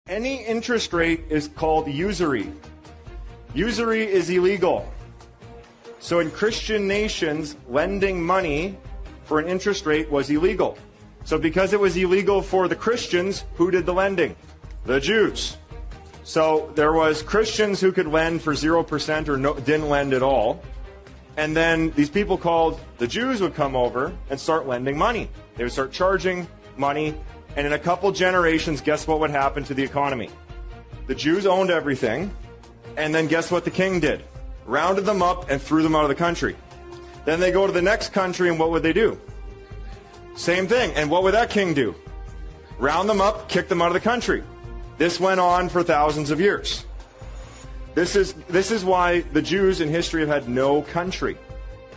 Any interest rate is called usury. Usury is illegal. So in Christian nations, lending money for an interest rate was illegal. So because it was illegal for the Christians, who did the lending? The Jews. So there was Christians who could lend for 0% or didn't lend at all. And then these people called the Jews would come over and start lending money. They would start charging money. And in a couple generations, guess what would happen to the economy? The Jews owned everything. And then guess what the king did? Rounded them up and threw them out of the country. Then they go to the next country, and what would they do? Same thing. And what would that king do? Round them up, kick them out of the country. This went on for thousands of years. This is why the Jews in history have had no country.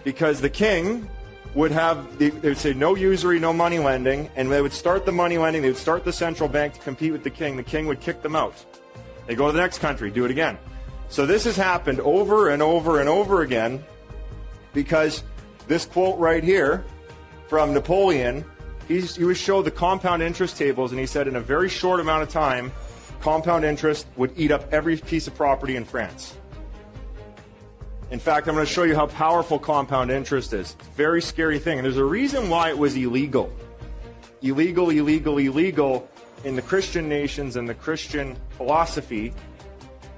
Because the king would have, they would say no usury, no money lending, and they would start the money lending, they would start the central bank to compete with the king would kick them out. They go to the next country, do it again. So this has happened over and over and over again because this quote right here from Napoleon, he would show the compound interest tables, and he said in a very short amount of time, compound interest would eat up every piece of property in France. In fact, I'm going to show you how powerful compound interest is. Very scary thing. And there's a reason why it was illegal. Illegal in the Christian nations and the Christian philosophy,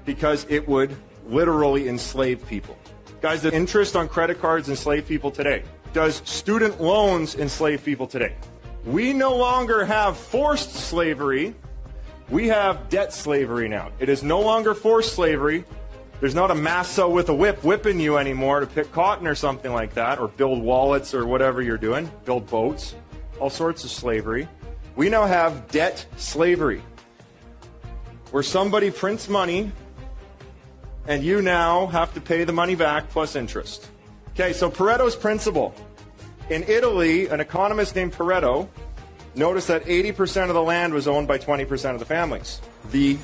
because it would literally enslave people. Guys, the interest on credit cards enslave people today. Does student loans enslave people today? We no longer have forced slavery. We have debt slavery now. It is no longer forced slavery. There's not a massa with a whip whipping you anymore to pick cotton or something like that, or build wallets or whatever you're doing, build boats, all sorts of slavery. We now have debt slavery, where somebody prints money and you now have to pay the money back plus interest. Okay, so Pareto's principle. In Italy, an economist named Pareto noticed that 80% of the land was owned by 20% of the families. The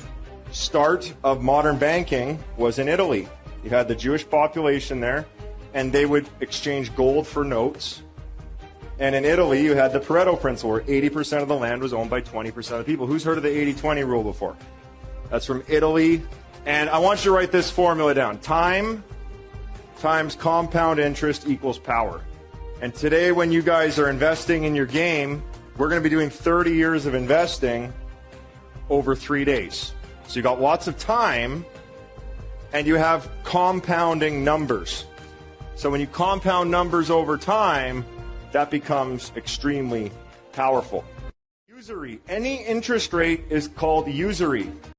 start of modern banking was in Italy. You had the Jewish population there, and they would exchange gold for notes. And in Italy, you had the Pareto principle, where 80% of the land was owned by 20% of the people. Who's heard of the 80-20 rule before? That's from Italy. And I want you to write this formula down. Time times compound interest equals power. And today, when you guys are investing in your game, we're going to be doing 30 years of investing over 3 days. So you got lots of time, and you have compounding numbers. So when you compound numbers over time, that becomes extremely powerful. Usury. Any interest rate is called usury.